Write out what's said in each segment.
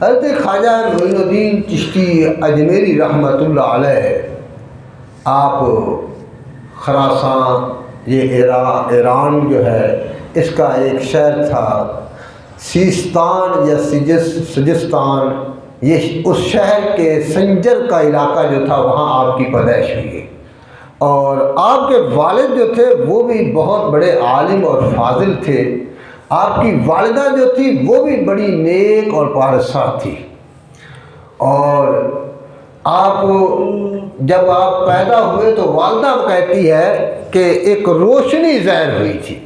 حضرت خواجہ معین الدین چشتی اجمیری رحمۃ اللہ علیہ، آپ خراسان، یہ ایران جو ہے، اس کا ایک شہر تھا سیستان یا سجستان، یہ اس شہر کے سنجر کا علاقہ جو تھا، وہاں آپ کی پیدائش ہوئی. اور آپ کے والد جو تھے وہ بھی بہت بڑے عالم اور فاضل تھے. آپ کی والدہ جو تھی وہ بھی بڑی نیک اور پارسا تھی. اور آپ جب آپ پیدا ہوئے تو والدہ کہتی ہے کہ ایک روشنی ظاہر ہوئی تھی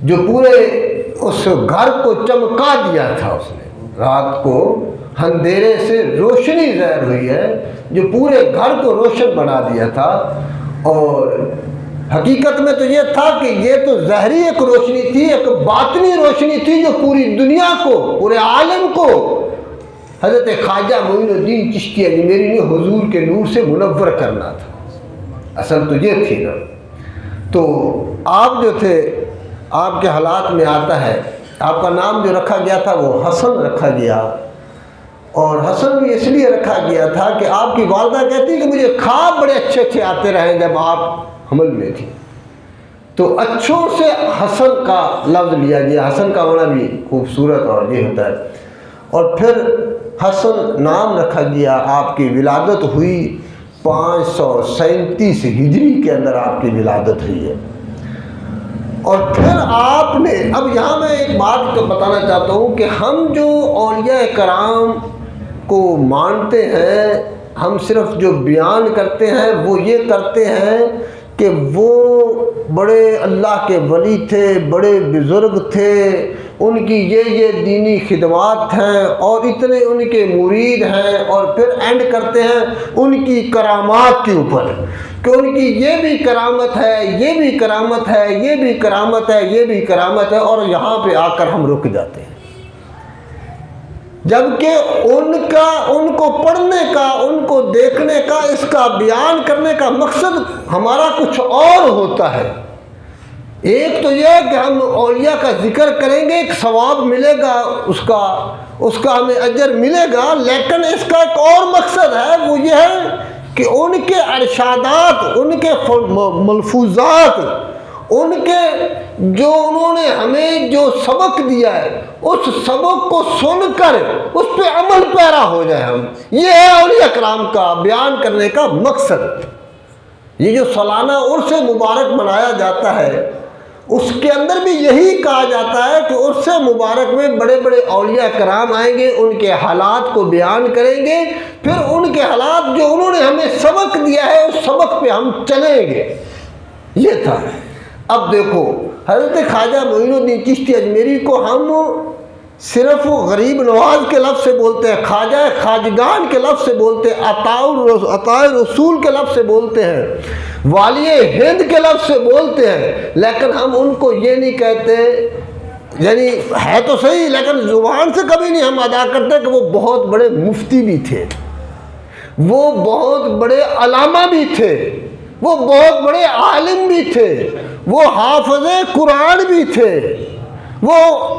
جو پورے اس گھر کو چمکا دیا تھا. اس نے رات کو اندھیرے سے روشنی ظاہر ہوئی ہے جو پورے گھر کو روشن بنا دیا تھا. اور حقیقت میں تو یہ تھا کہ یہ تو ظاہری ایک روشنی تھی، ایک باطنی روشنی تھی جو پوری دنیا کو، پورے عالم کو حضرت خواجہ معین الدین چشتی اجمیری نے حضور کے نور سے منور کرنا تھا. اصل تو یہ تھی نا. تو آپ جو تھے، آپ کے حالات میں آتا ہے، آپ کا نام جو رکھا گیا تھا وہ حسن رکھا گیا. اور حسن بھی اس لیے رکھا گیا تھا کہ آپ کی والدہ کہتی کہ مجھے خواب بڑے اچھے اچھے آتے رہے جب آپ حمل میں تھی، تو اچھوں سے حسن کا لفظ لیا گیا. حسن کا معنی بھی خوبصورت اور یہ ہوتا ہے. اور پھر حسن نام رکھا گیا. آپ کی ولادت ہوئی 537 ہجری کے اندر آپ کی ولادت ہوئی ہے. اور پھر آپ نے، اب یہاں میں ایک بات تو بتانا چاہتا ہوں کہ ہم جو اولیاء کرام کو مانتے ہیں، ہم صرف جو بیان کرتے ہیں وہ یہ کرتے ہیں کہ وہ بڑے اللہ کے ولی تھے، بڑے بزرگ تھے، ان کی یہ دینی خدمات ہیں اور اتنے ان کے مرید ہیں. اور پھر اینڈ کرتے ہیں ان کی کرامات کے اوپر کہ ان کی یہ بھی کرامت ہے، یہ بھی کرامت ہے، یہ بھی کرامت ہے، یہ بھی کرامت ہے. اور یہاں پہ آ کر ہم رک جاتے ہیں، جبکہ ان کو پڑھنے کا، ان کو دیکھنے کا، اس کا بیان کرنے کا مقصد ہمارا کچھ اور ہوتا ہے. ایک تو یہ ہے کہ ہم اولیاء کا ذکر کریں گے، ایک ثواب ملے گا، اس کا ہمیں اجر ملے گا. لیکن اس کا ایک اور مقصد ہے، وہ یہ ہے کہ ان کے ارشادات، ان کے ملفوظات، ان کے جو انہوں نے ہمیں جو سبق دیا ہے، اس سبق کو سن کر اس پہ عمل پیرا ہو جائے ہم. یہ ہے اولیاء کرام کا بیان کرنے کا مقصد. یہ جو سالانہ عرس مبارک منایا جاتا ہے، اس کے اندر بھی یہی کہا جاتا ہے کہ عرس مبارک میں بڑے بڑے اولیاء کرام آئیں گے، ان کے حالات کو بیان کریں گے، پھر ان کے حالات جو انہوں نے ہمیں سبق دیا ہے اس سبق پہ ہم چلیں گے. یہ تھا. اب دیکھو حضرت خواجہ معین الدین چشتی اجمیری کو ہم صرف غریب نواز کے لفظ سے بولتے ہیں، خواجہ خواجگان کے لفظ سے بولتے ہیں، عطاء رسول کے لفظ سے بولتے ہیں، والی ہند کے لفظ سے بولتے ہیں. لیکن ہم ان کو یہ نہیں کہتے، یعنی ہے تو صحیح لیکن زبان سے کبھی نہیں ہم ادا کرتے کہ وہ بہت بڑے مفتی بھی تھے، وہ بہت بڑے علامہ بھی تھے، وہ بہت بڑے عالم بھی تھے، وہ حافظ قرآن بھی تھے، وہ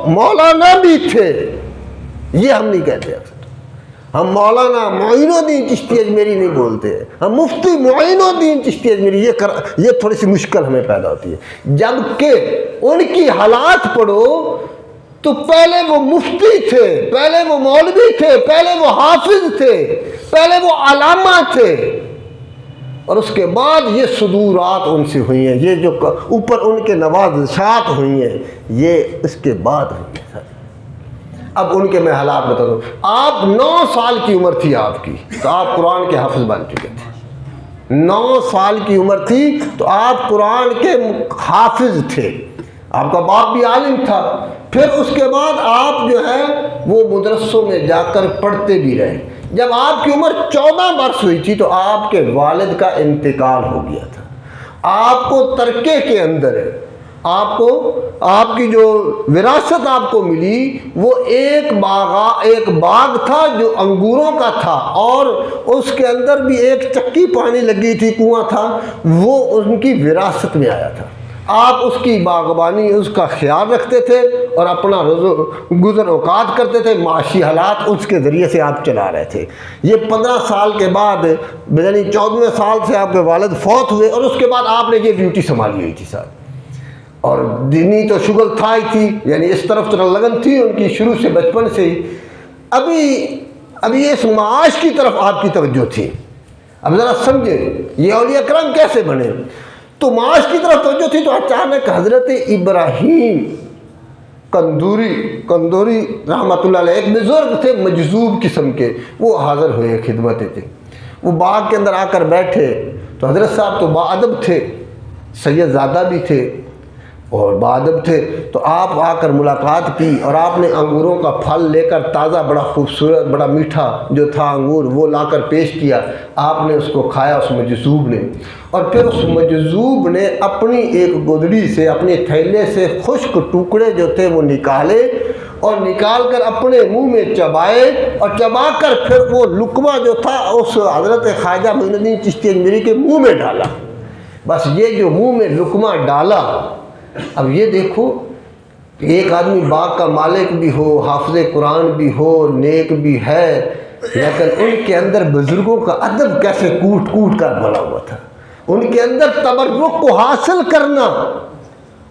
مولانا بھی تھے. یہ ہم نہیں کہتے. ہم مولانا معین الدین چشتی اجمیری نہیں بولتے، ہم مفتی معین الدین چشتی اجمیری. یہ تھوڑی سی مشکل ہمیں پیدا ہوتی ہے. جبکہ ان کی حالات پڑھو تو پہلے وہ مفتی تھے، پہلے وہ مولوی تھے، پہلے وہ حافظ تھے، پہلے وہ علامہ تھے، اور اس کے بعد یہ صدورات ان سے ہوئی ہیں، یہ جو اوپر ان کے نوازشات ہوئی ہیں، یہ اس کے بعد ہوئی ہیں. اب ان کے میں حالات بتا دوں. آپ 9 سال کی عمر تھی آپ کی تو آپ قرآن کے حافظ بن چکے تھے. 9 سال کی عمر تھی تو آپ قرآن کے حافظ تھے. آپ کا باپ بھی عالم تھا. پھر اس کے بعد آپ جو ہے وہ مدرسوں میں جا کر پڑھتے بھی رہے. جب آپ کی عمر 14 برس ہوئی تھی تو آپ کے والد کا انتقال ہو گیا تھا. آپ کو ترکے کے اندر آپ کی جو وراثت آپ کو ملی وہ ایک باغ تھا جو انگوروں کا تھا، اور اس کے اندر بھی ایک چکی پانی لگی تھی، کنواں تھا، وہ ان کی وراثت میں آیا تھا. آپ اس کی باغبانی اس کا خیال رکھتے تھے اور اپنا گزر اوقات کرتے تھے، معاشی حالات اس کے ذریعے سے آپ چلا رہے تھے۔ یہ 15 سال کے بعد یعنی 14ویں سال سے آپ کے والد فوت ہوئے اور اس کے بعد آپ نے یہ ڈیوٹی سنبھالی ہوئی تھی صاحب، اور دینی تو شغل تھا ہی تھی، یعنی اس طرف تو لگن تھی ان کی شروع سے بچپن سے ہی۔ ابھی اس معاش کی طرف آپ کی توجہ تھی۔ اب ذرا سمجھیں یہ اولیاء کرام کیسے بنے، تو معاش کی طرف توجہ تھی تو اچانک حضرت ابراہیم کندوری رحمۃ اللہ علیہ، ایک بزرگ تھے مجذوب قسم کے، وہ حاضر ہوئے خدمت تھے۔ وہ باغ کے اندر آ کر بیٹھے تو حضرت صاحب تو باادب تھے، سید زادہ بھی تھے اور باادب تھے، تو آپ آ کر ملاقات کی اور آپ نے انگوروں کا پھل لے کر تازہ بڑا خوبصورت بڑا میٹھا جو تھا انگور وہ لا کر پیش کیا۔ آپ نے اس کو کھایا اس مجذوب نے، اور پھر اس مجذوب نے اپنی ایک گودڑی سے اپنے تھیلے سے خشک ٹکڑے جو تھے وہ نکالے اور نکال کر اپنے منہ میں چبائے، اور چبا کر پھر وہ لقمہ جو تھا اس حضرت خواجہ معین الدین چشتی اجمیری کے منہ میں ڈالا۔ بس یہ جو منہ میں لقمہ ڈالا، اب یہ دیکھو ایک آدمی باغ کا مالک بھی ہو، حافظ قرآن بھی ہو، نیک بھی ہے، لیکن ان کے اندر بزرگوں کا ادب کیسے کوٹ کوٹ کر بھلا ہوا تھا، ان کے اندر تبرک کو حاصل کرنا۔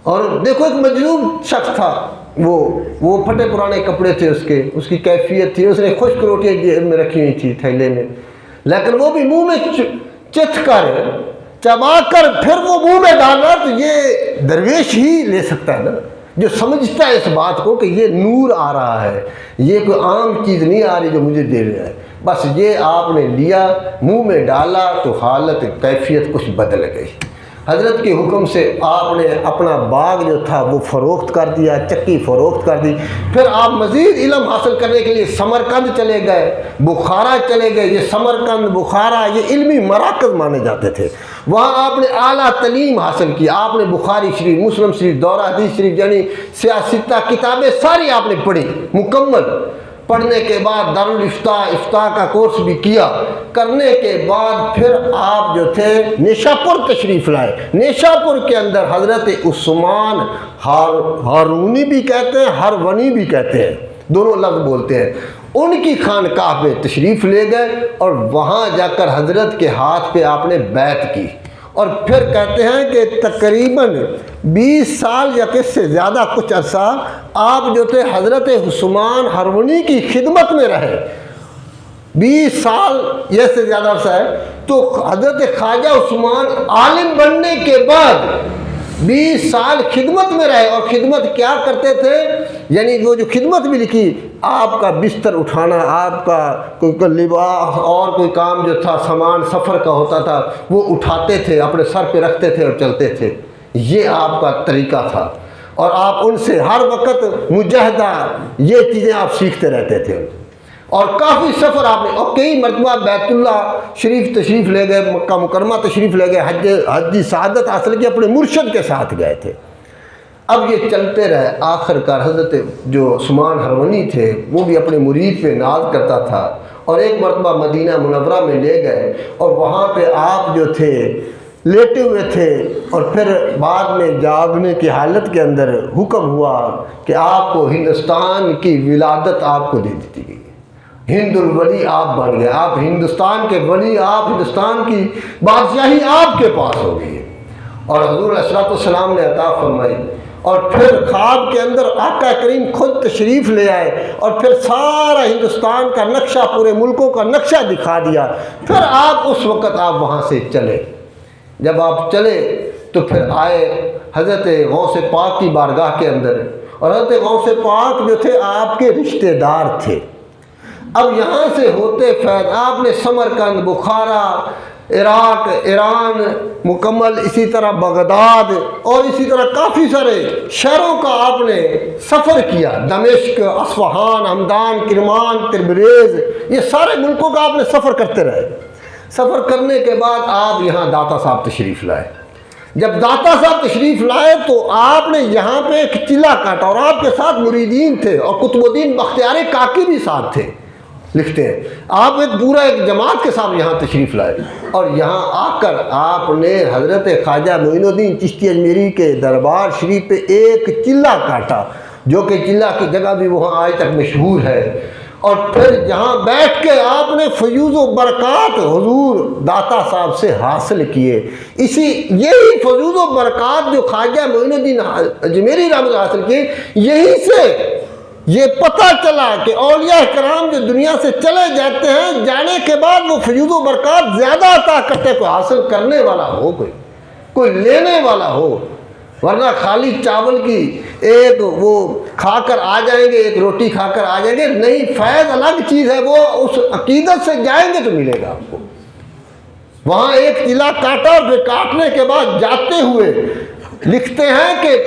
اور دیکھو ایک مجذوب شخص تھا، وہ پھٹے پرانے کپڑے تھے اس کی کیفیت تھی، اس نے خشک روٹیاں جیب میں رکھی ہوئی تھی تھیلے میں، لیکن وہ بھی منہ میں چتھ کر چبا کر پھر وہ منہ میں ڈالنا، تو یہ درویش ہی لے سکتا ہے نا، جو سمجھتا ہے اس بات کو کہ یہ نور آ رہا ہے، یہ کوئی عام چیز نہیں آ رہی جو مجھے دے رہا ہے۔ بس یہ آپ نے لیا منہ میں ڈالا تو حالت کیفیت کچھ بدل گئی۔ حضرت کے حکم سے آپ نے اپنا باغ جو تھا وہ فروخت کر دیا، چکی فروخت کر دی۔ پھر آپ مزید علم حاصل کرنے کے لیے سمرقند چلے گئے، بخارا چلے گئے۔ یہ سمرقند بخارا یہ علمی مراکز مانے جاتے تھے، وہاں آپ نے اعلیٰ تعلیم حاصل کی۔ آپ نے بخاری شریف، مسلم شریف، دورہ حدیث شریف یعنی سیاستہ کتابیں ساری آپ نے پڑھی مکمل۔ پڑھنے کے بعد دارالفتاء کا کورس بھی کیا، کرنے کے بعد پھر آپ جو تھے نیشاپور تشریف لائے۔ نیشاپور کے اندر حضرت عثمان ہارونی بھی کہتے ہیں، ہرونی بھی کہتے ہیں، دونوں لفظ بولتے ہیں، ان کی خانقاہ پہ تشریف لے گئے اور وہاں جا کر حضرت کے ہاتھ پہ آپ نے بیعت کی۔ اور پھر کہتے ہیں کہ تقریباً 20 سال یا کس سے زیادہ کچھ عرصہ آپ جو تھے حضرت عثمان ہرونی کی خدمت میں رہے۔ 20 سال یا سے زیادہ عرصہ ہے، تو حضرت خواجہ عثمان عالم بننے کے بعد 20 سال خدمت میں رہے۔ اور خدمت کیا کرتے تھے، یعنی وہ جو خدمت بھی لکھی، آپ کا بستر اٹھانا، آپ کا کوئی لباس اور کوئی کام جو تھا سامان سفر کا ہوتا تھا وہ اٹھاتے تھے، اپنے سر پہ رکھتے تھے اور چلتے تھے، یہ آپ کا طریقہ تھا۔ اور آپ ان سے ہر وقت مجاہدہ یہ چیزیں آپ سیکھتے رہتے تھے، اور کافی سفر آپ نے، اور کئی مرتبہ بیت اللہ شریف تشریف لے گئے، مکہ مکرمہ تشریف لے گئے، حج سعادت حاصل کی اپنے مرشد کے ساتھ گئے تھے۔ اب یہ چلتے رہے، آخر کار حضرت جو عثمان ہرونی تھے وہ بھی اپنے مرید پہ ناز کرتا تھا، اور ایک مرتبہ مدینہ منورہ میں لے گئے اور وہاں پہ آپ جو تھے لیٹے ہوئے تھے، اور پھر بعد میں جاگنے کی حالت کے اندر حکم ہوا کہ آپ کو ہندوستان کی ولادت آپ کو دے دی گئی، ہند الولی آپ بن گئے، آپ ہندوستان کے ولی، آپ ہندوستان کی بادشاہی آپ کے پاس ہو گئی ہے۔ اور حضور علیہ السلام نے عطا فرمائی، اور پھر خواب کے اندر آقا کریم خود تشریف لے آئے اور پھر سارا ہندوستان کا نقشہ، پورے ملکوں کا نقشہ دکھا دیا۔ پھر آپ اس وقت آپ وہاں سے چلے، جب آپ چلے تو پھر آئے حضرت غوث پاک کی بارگاہ کے اندر، اور حضرت غوث پاک جو تھے آپ کے رشتہ دار تھے۔ اب یہاں سے ہوتے فیض آپ نے سمرقند، بخارا، عراق، ایران مکمل، اسی طرح بغداد اور اسی طرح کافی سارے شہروں کا آپ نے سفر کیا، دمشق، اصفہان، ہمدان، کرمان، تبریز، یہ سارے ملکوں کا آپ نے سفر کرتے رہے۔ سفر کرنے کے بعد آپ یہاں داتا صاحب تشریف لائے۔ جب داتا صاحب تشریف لائے تو آپ نے یہاں پہ ایک چلہ کاٹا، اور آپ کے ساتھ مریدین تھے، اور قطب الدین بختیار کاکی بھی ساتھ تھے، لکھتے ہیں آپ ایک پورا ایک جماعت کے ساتھ یہاں تشریف لائے اور یہاں آ کر آپ نے حضرت خواجہ معین الدین چشتی اجمیری کے دربار شریف پہ ایک چلہ کاٹا، جو کہ چلہ کی جگہ بھی وہاں آج تک مشہور ہے، اور پھر یہاں بیٹھ کے آپ نے فیوض و برکات حضور داتا صاحب سے حاصل کیے۔ یہی فیوض و برکات جو خواجہ معین الدین اجمیری رحمۃ اللہ حاصل کیے، یہی سے یہ پتہ چلا کہ اولیاء کرام جو دنیا سے چلے جاتے ہیں، جانے کے بعد وہ فیوض و برکات زیادہ عطا کرتے، کوئی حاصل کرنے والا ہو، کوئی لینے والا ہو، ورنہ خالی چاول کی ایک وہ کھا کر آ جائیں گے، ایک روٹی کھا کر آ جائیں گے، نہیں، فیض الگ چیز ہے، وہ اس عقیدت سے جائیں گے تو ملے گا آپ کو۔ وہاں ایک چلہ کاٹا اور پھر کاٹنے کے بعد جاتے ہوئے لکھتے ہیں کہ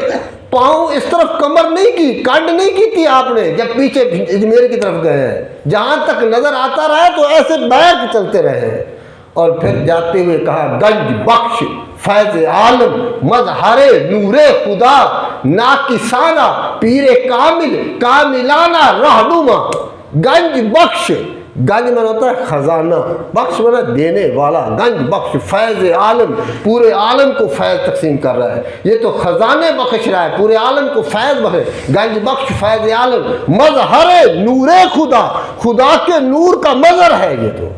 پاؤں اس طرف کمر نہیں کی، کنڈ نہیں کی تھی آپ نے جب پیچھے اجمیر کی طرف گئے ہیں، جہاں تک نظر آتا رہا تو ایسے بیک چلتے رہے، اور پھر جاتے ہوئے کہا گنج بخش فیض عالم مظہر نور خدا ناکسانہ پیر کامل کاملانہ رہنما۔ گنج بخش، گنج میں ہوتا ہے خزانہ، بخش میں دینے والا، گنج بخش فیض عالم، پورے عالم کو فیض تقسیم کر رہا ہے، یہ تو خزانے بخش رہا ہے، پورے عالم کو فیض بخش، گنج بخش فیض عالم مظہر نور خدا، خدا کے نور کا مظہر ہے یہ تو،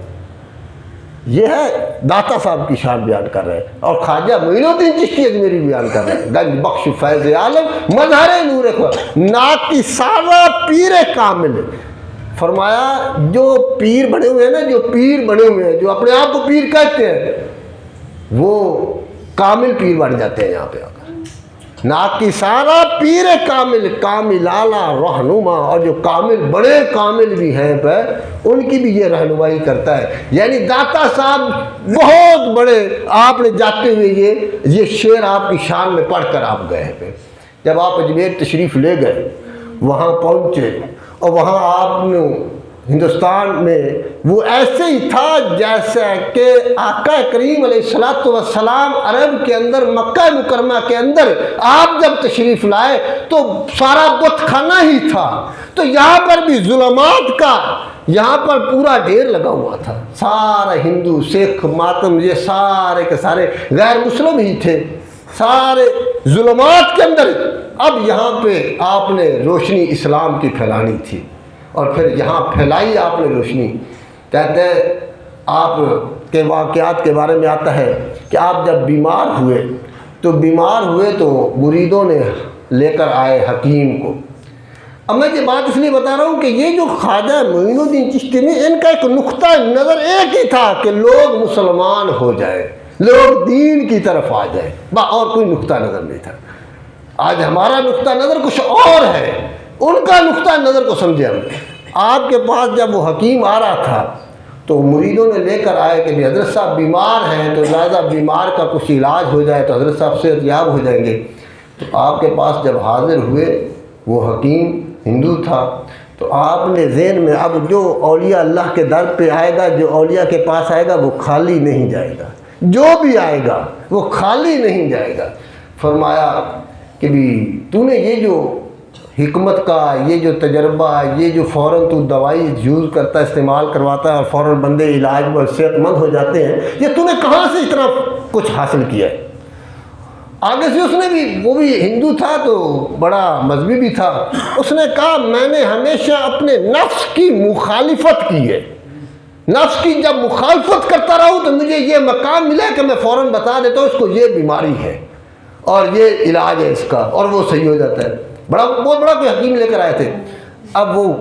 یہ ہے داتا صاحب کی شان بیان کر رہے ہیں، اور خواجہ معین الدین چشتی اجمیری بیان کر رہے ہیں، گنج بخش فیض عالم مظہر نور خدا ناکسانہ پیر کامل۔ فرمایا جو پیر بنے ہوئے ہیں نا، جو پیر بنے ہوئے ہیں، جو اپنے آپ کو پیر کہتے ہیں، وہ کامل پیر بن جاتے ہیں یہاں پہ آ کر۔ ناکسانہ پیر کامل کاملانہ رہنما، اور جو کامل بڑے کامل بھی ہیں پہ ان کی بھی یہ رہنمائی کرتا ہے، یعنی داتا صاحب بہت بڑے۔ آپ نے جاتے ہوئے یہ شعر آپ کی شان میں پڑھ کر آپ گئے پہ، جب آپ اجمیر تشریف لے گئے، وہاں پہنچے، اور وہاں آپ نے ہندوستان میں وہ ایسے ہی تھا جیسے کہ آقا کریم علیہ الصلوۃ والسلام عرب کے اندر مکہ مکرمہ کے اندر آپ جب تشریف لائے تو سارا بت خانہ ہی تھا، تو یہاں پر بھی ظلمات کا یہاں پر پورا ڈھیر لگا ہوا تھا، سارا ہندو سکھ ماتم یہ سارے کے سارے غیر مسلم ہی تھے، سارے ظلمات کے اندر۔ اب یہاں پہ آپ نے روشنی اسلام کی پھیلانی تھی، اور پھر یہاں پھیلائی آپ نے روشنی۔ کہتے ہیں آپ کے واقعات کے بارے میں آتا ہے کہ آپ جب بیمار ہوئے تو مریدوں نے لے کر آئے حکیم کو۔ اب میں یہ بات اس لیے بتا رہا ہوں کہ یہ جو خواجہ معین الدین چشتی نے، ان کا ایک نقطہ نظر ایک ہی تھا کہ لوگ مسلمان ہو جائیں، لوگ دین کی طرف آ جائیں، اور کوئی نقطہ نظر نہیں تھا۔ آج ہمارا نقطہ نظر کچھ اور ہے، ان کا نقطہ نظر کو سمجھے ہم۔ آپ کے پاس جب وہ حکیم آ رہا تھا تو مریدوں نے لے کر آئے کہ حضرت صاحب بیمار ہیں، تو لہٰذا بیمار کا کچھ علاج ہو جائے تو حضرت صاحب صحت یاب ہو جائیں گے۔ تو آپ کے پاس جب حاضر ہوئے، وہ حکیم ہندو تھا، تو آپ نے ذہن میں اب جو اولیاء اللہ کے در پہ آئے گا، جو اولیاء کے پاس آئے گا، وہ خالی نہیں جائے گا، جو بھی آئے گا وہ خالی نہیں جائے گا۔ فرمایا کہ بھی تو نے یہ جو حکمت کا یہ جو تجربہ، یہ جو فوراً تو دوائی یوز کرتا ہے، استعمال کرواتا ہے، اور فوراً بندے علاج میں صحت مند ہو جاتے ہیں، یہ تو نے کہاں سے اتنا کچھ حاصل کیا ہے؟ آگے سے اس نے بھی، وہ بھی ہندو تھا تو بڑا مذہبی بھی تھا، اس نے کہا میں نے ہمیشہ اپنے نفس کی مخالفت کی ہے، نفس کی جب مخالفت کرتا رہا ہوں تو مجھے یہ مقام ملا کہ میں فوراً بتا دیتا ہوں اس کو یہ بیماری ہے اور یہ علاج ہے اس کا، اور وہ صحیح ہو جاتا ہے۔ بہت بڑا کوئی حکیم لے کر آئے تھے۔ اب وہ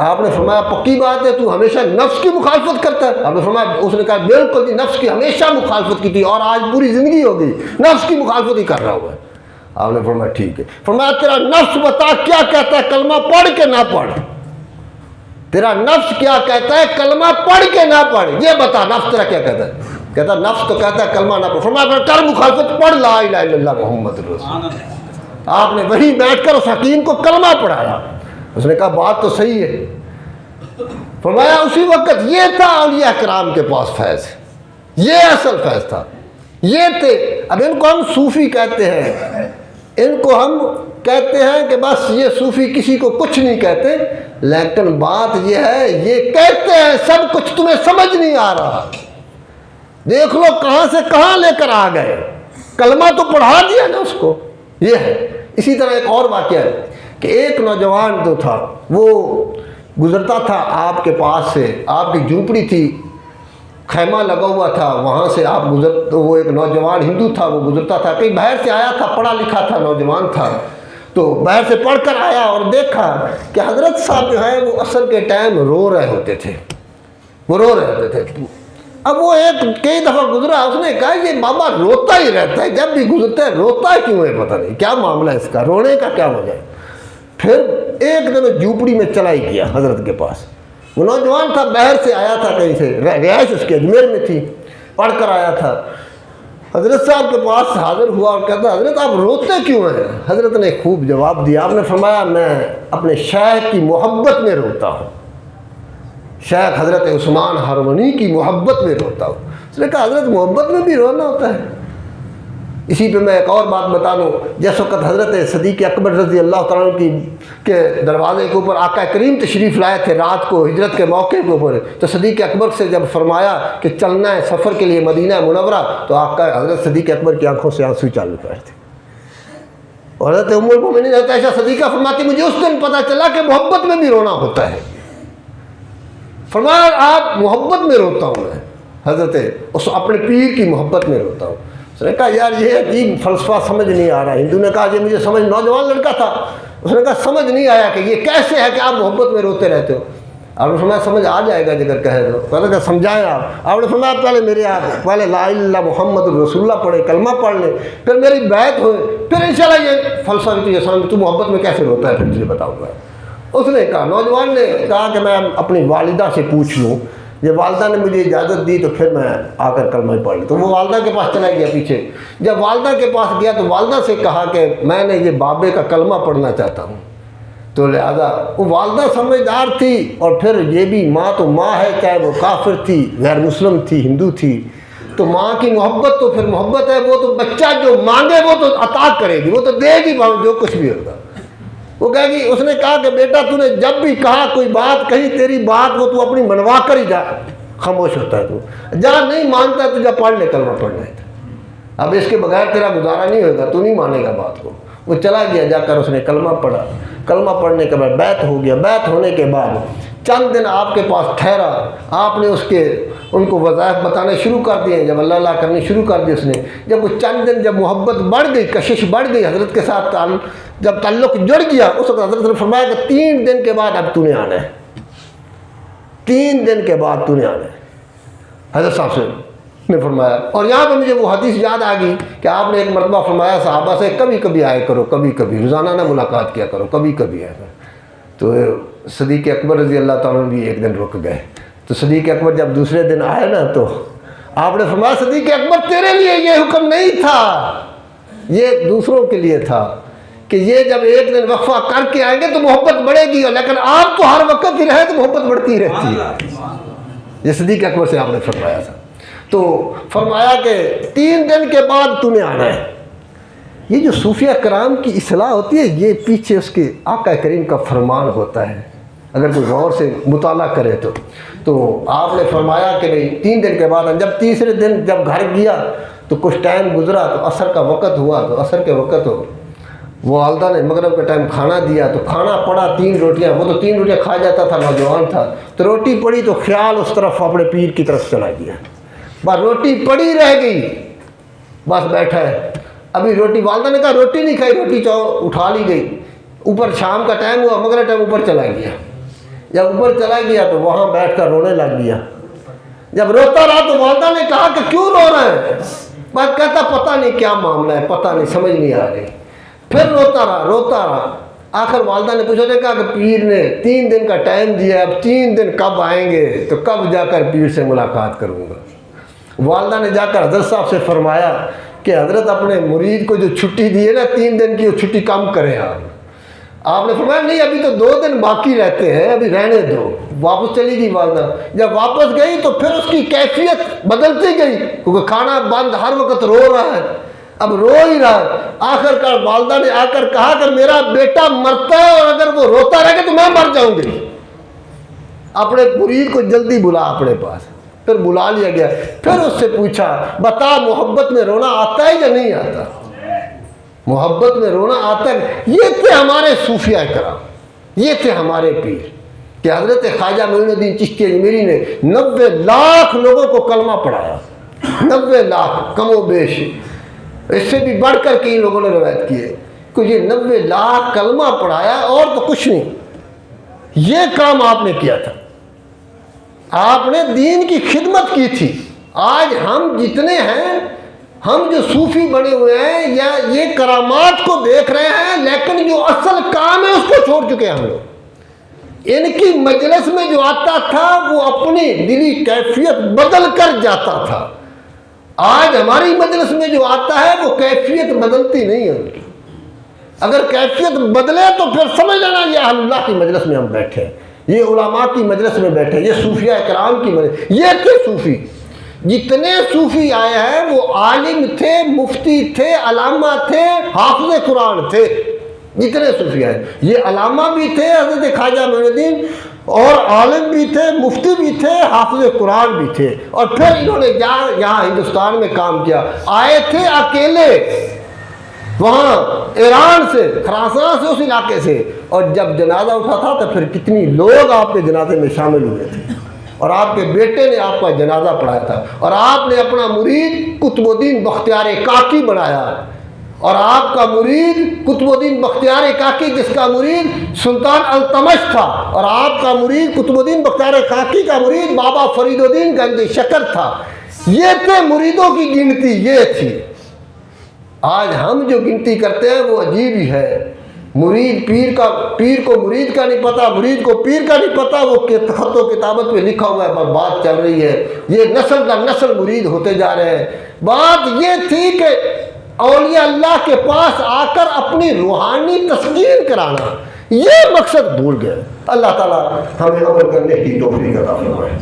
آپ نے فرمایا پکی بات ہے تو ہمیشہ نفس کی مخالفت کرتا ہے؟ آپ نے فرمایا، اس نے کہا بالکل نہیں، نفس کی ہمیشہ مخالفت کی تھی اور آج پوری زندگی ہو گئی نفس کی مخالفت ہی کر رہا ہوا ہے۔ آپ نے فرمایا ٹھیک ہے۔ فرمایا تیرا نفس بتا کیا کہتا ہے، کلمہ پڑھ کے نہ پڑھ، تیرا نفس کیا کہتا ہے، کلمہ پڑھ کے نہ پڑھ، یہ بتا نفس تیرا کیا کہتا ہے۔ کہتا نفس تو کہتا ہے کلمہ نہ پڑھ۔ فرمایا کر مخالفت، پڑھ لا الہ الا اللہ محمد رسول اللہ۔ آپ نے وہیں بیٹھ کر اس حکیم کو کلمہ پڑھایا۔ اس نے کہا بات تو صحیح ہے۔ فرمایا اسی وقت یہ تھا اولیاء کرام کے پاس فیض، یہ اصل فیض تھا، یہ تھے۔ اب ان کو ہم صوفی کہتے ہیں، ان کو ہم کہتے ہیں کہ بس یہ صوفی کسی کو کچھ نہیں کہتے، لیکن بات یہ ہے یہ کہتے ہیں سب کچھ، تمہیں سمجھ نہیں آ رہا۔ دیکھ لو کہاں سے کہاں لے کر آ گئے، کلمہ تو پڑھا دیا نا اس کو۔ یہ ہے۔ اسی طرح ایک اور واقعہ ہے کہ ایک نوجوان جو تھا وہ گزرتا تھا آپ کے پاس سے، آپ کی جھونپڑی تھی، خیمہ لگا ہوا تھا، وہاں سے آپ تو وہ ایک نوجوان ہندو تھا، وہ گزرتا تھا، کہیں باہر سے آیا تھا، پڑھا لکھا تھا نوجوان تھا، تو باہر سے پڑھ کر آیا اور دیکھا کہ حضرت صاحب جو ہے وہ عصر کے ٹائم رو رہے ہوتے تھے، وہ رو رہے ہوتے تھے۔ اب وہ کئی دفعہ گزرا، اس نے کہا یہ بابا روتا ہی رہتا ہے، جب بھی گزرتا ہے روتا کیوں ہے، پتہ نہیں کیا معاملہ ہے اس کا، رونے کا کیا وجہ ہے۔ پھر ایک دن جھونپڑی میں چلا ہی گیا حضرت کے پاس، وہ نوجوان تھا، باہر سے آیا تھا کہیں سے، رہائش اس کے اجمیر میں تھی، پڑھ کر آیا تھا، حضرت صاحب کے پاس حاضر ہوا اور کہتا حضرت آپ روتے کیوں ہیں؟ حضرت نے خوب جواب دیا، آپ نے فرمایا میں اپنے شیخ کی محبت میں روتا ہوں، شیخ حضرت عثمان ہرونی کی محبت میں روتا ہوں۔ اس نے کہا حضرت محبت میں بھی رونا ہوتا ہے؟ اسی پہ میں ایک اور بات بتا دوں، جس وقت حضرت صدیق اکبر رضی اللہ تعالیٰ کے دروازے کے اوپر آقا کریم تشریف لائے تھے رات کو ہجرت کے موقع کے اوپر، تو صدیق اکبر سے جب فرمایا کہ چلنا ہے سفر کے لیے مدینہ منورہ، تو آقا حضرت صدیق اکبر کی آنکھوں سے آنسو چل پڑے تھے، اور حضرت ام المؤمنین حضرت عائشہ صدیقہ فرماتی مجھے اس دن پتہ چلا کہ محبت میں بھی رونا ہوتا ہے۔ فرمایا آپ محبت میں روتا ہوں میں، حضرت اس اپنے پیر کی محبت میں روتا ہوں۔ اس نے کہا یار یہ عجیب فلسفہ سمجھ نہیں آ رہا۔ ہندو نے کہا یہ مجھے سمجھ، نوجوان لڑکا تھا، اس نے کہا سمجھ نہیں آیا کہ یہ کیسے ہے کہ آپ محبت میں روتے رہتے ہو۔ آپ نے فرمایا سمجھ آ جائے گا اگر کہے تو۔ پہلے کہ سمجھائیں آپ نے فرمایا پہلے میرے آپ پہلے لا الہ الا اللہ محمد الرسول اللہ پڑھے، کلمہ پڑھ لیں، پھر میری بیعت ہوئے، پھر انشاءاللہ یہ فلسفہ تجھے سمجھ، تو محبت میں کیسے روتا ہے پھر تجھے بتاؤں گا۔ اس نے کہا، نوجوان نے کہا کہ میں اپنی والدہ سے پوچھ لوں، جب والدہ نے مجھے اجازت دی تو پھر میں آ کر کلمہ پڑھ لوں۔ تو وہ والدہ کے پاس چلا گیا پیچھے، جب والدہ کے پاس گیا تو والدہ سے کہا کہ میں نے یہ بابے کا کلمہ پڑھنا چاہتا ہوں، تو لہذا وہ والدہ سمجھدار تھی، اور پھر یہ بھی ماں تو ماں ہے، چاہے وہ کافر تھی، غیر مسلم تھی، ہندو تھی، تو ماں کی محبت تو پھر محبت ہے، وہ تو بچہ جو مانگے وہ تو عطا کرے گی، وہ تو دے گی جو کچھ بھی ہوگا۔ وہ کہے گی، اس نے کہا کہ بیٹا تو نے جب بھی کہا کوئی بات کہی، تیری بات وہ تو اپنی منوا کر ہی جا، خاموش ہوتا ہے تو جا، نہیں مانتا ہے تو جا پڑھ لے کلمہ پڑھنا ہے، اب اس کے بغیر تیرا گزارا نہیں ہوگا، تو نہیں مانے گا بات کو۔ وہ چلا گیا، جا کر اس نے کلمہ پڑھا، کلمہ پڑھنے کے بعد بیعت ہو گیا، بیعت ہونے کے بعد چند دن آپ کے پاس ٹھہرا، آپ نے ان کو وظائف بتانے شروع کر دیے، جب اللہ اللہ کرنے شروع کر دی اس نے، جب وہ چند دن جب محبت بڑھ گئی، کشش بڑھ گئی، حضرت کے ساتھ جب تعلق جڑ گیا، اس وقت حضرت نے فرمایا کہ 3 دن کے بعد اب تو نے آنا ہے، 3 دن کے بعد تو نے آنا ہے، حضرت صاحب سے نے فرمایا۔ اور یہاں پہ مجھے وہ حدیث یاد آ گئی کہ آپ نے ایک مرتبہ فرمایا صحابہ سے کبھی کبھی آئے کرو، کبھی کبھی روزانہ نہ ملاقات کیا کرو، کبھی کبھی آئے کرو۔ تو صدیق اکبر رضی اللہ تعالیٰ بھی ایک دن رک گئے، تو صدیق اکبر جب دوسرے دن آئے نا، تو آپ نے فرمایا صدیق اکبر تیرے لیے یہ حکم نہیں تھا، یہ دوسروں کے لیے تھا کہ یہ جب ایک دن وقفہ کر کے آئیں گے تو محبت بڑھے گی، لیکن آپ تو ہر وقت ہی رہے تو محبت بڑھتی رہتی ہے۔ یہ صدیق اکبر سے آپ نے فرمایا تھا۔ تو فرمایا کہ 3 دن کے بعد تو نے آنا ہے۔ یہ جو صوفیہ کرام کی اصلاح ہوتی ہے، یہ پیچھے اس کے آقا کریم کا فرمان ہوتا ہے، اگر کوئی غور سے مطالعہ کرے تو آپ نے فرمایا کہ بھئی 3 دن کے بعد، جب تیسرے دن جب گھر گیا تو کچھ ٹائم گزرا تو عصر کا وقت ہوا، تو عصر کے وقت ہو وہ والدہ نے مغرب کے ٹائم کھانا دیا، تو کھانا پڑا 3 روٹیاں، وہ تو 3 روٹیاں کھا جاتا تھا، نوجوان تھا، تو روٹی پڑی تو خیال اس طرف اپنے پیر کی طرف چلا گیا، بس روٹی پڑی رہ گئی، بس بیٹھا ہے، ابھی روٹی، والدہ نے کہا روٹی نہیں کھائی، روٹی اٹھا لی گئی، اوپر شام کا ٹائم ہوا، مغرب ٹائم اوپر چلا گیا، جب اوپر چلا گیا تو وہاں بیٹھ کر رونے لگ گیا، جب روتا رہا تو والدہ نے کہا کہ کیوں رو رہا ہے، بس کہتا پتہ نہیں کیا معاملہ ہے، پتہ نہیں، سمجھ نہیں آ رہی، پھر روتا رہا، آخر والدہ نے پوچھا، نے کہا کہ پیر نے 3 دن کا ٹائم دیا، اب 3 دن کب آئیں گے، تو کب جا کر پیر سے ملاقات کروں گا۔ والدہ نے جا کر حضرت صاحب سے فرمایا کہ حضرت اپنے مرید کو جو چھٹی دی ہے نا 3 دن کی، وہ چھٹی کم کریں آپ نے فرمایا نہیں ابھی تو 2 دن باقی رہتے ہیں، ابھی رہنے دو۔ واپس چلی گئی والدہ، جب واپس گئی تو پھر اس کی کیفیت بدلتی گئی، کیونکہ کھانا بند، ہر وقت رو رہا ہے، اب رو ہی رہا ہے. آخر کار والدہ نے آ کر کہا کہ میرا بیٹا مرتا ہے اور اگر وہ روتا رہے گا تو میں مر جاؤں گی. اپنے مرید کو جلدی بلا اپنے پاس. پھر بلا لیا گیا. پھر اس سے پوچھا بتا محبت میں رونا آتا ہے یا نہیں آتا؟ محبت میں رونا آتا ہے. یہ تھے ہمارے صوفیاء کرام, یہ تھے ہمارے پیر کہ حضرت خواجہ معین الدین چشتی اجمیری نے 90 لاکھ لوگوں کو کلمہ پڑھایا. 90 لاکھ کم و بیش, اس سے بھی بڑھ کر کئی لوگوں نے روایت کی ہے کہ یہ 90 لاکھ کلمہ پڑھایا اور تو کچھ نہیں. یہ کام آپ نے کیا تھا, آپ نے دین کی خدمت کی تھی. آج ہم جتنے ہیں, ہم جو صوفی بنے ہوئے ہیں یا یہ کرامات کو دیکھ رہے ہیں, لیکن جو اصل کام ہے اس کو چھوڑ چکے ہیں ہم لوگ. ان کی مجلس میں جو آتا تھا وہ اپنی دلی کیفیت بدل کر جاتا تھا. آج ہماری مجلس میں جو آتا ہے وہ کیفیت بدلتی نہیں ہے. اگر کیفیت بدلے تو پھر سمجھ لینا یہ اہل اللہ کی مجلس میں ہم بیٹھے ہیں, یہ علماء کی مجلس میں بیٹھے, یہ صوفیاء کرام کی مجلس. یہ تھے صوفی. جتنے صوفی آئے ہیں وہ عالم تھے, مفتی تھے, علامہ تھے, حافظ قرآن تھے. جتنے صوفی آئے یہ علامہ بھی تھے حضرت خواجہ معین الدین, اور عالم بھی تھے, مفتی بھی تھے, حافظ قرآن بھی تھے. اور پھر انہوں نے یہاں ہندوستان میں کام کیا. آئے تھے اکیلے وہاں ایران سے, خراسان سے, اس علاقے سے. اور جب جنازہ اٹھا تھا تو پھر کتنی لوگ آپ کے جنازے میں شامل ہوئے تھے, اور آپ کے بیٹے نے آپ کا جنازہ پڑھایا تھا, اور آپ نے اپنا مرید قطب الدین بختیار کاکی بنایا. اور آپ کا مرید قطب الدین بختیار کاکی, جس کا مرید سلطان التمش تھا, اور آپ کا مرید قطب الدین بختیار کاکی کا مرید بابا فرید الدین گنج شکر تھا. یہ تھے مریدوں کی گنتی, یہ تھی. آج ہم جو گنتی کرتے ہیں وہ عجیب ہی ہے. مرید پیر کو مرید کا نہیں پتا, مرید کو پیر کا نہیں پتا. وہ خط و کتابت میں لکھا ہوا ہے پر بات چل رہی ہے, یہ نسل در نسل مرید ہوتے جا رہے ہیں. بات یہ تھی کہ اولیاء اللہ کے پاس آ کر اپنی روحانی تسکین کرانا, یہ مقصد بھول گئے. اللہ تعالیٰ ہمیں عمل کرنے کی توفیق عطا فرمائے.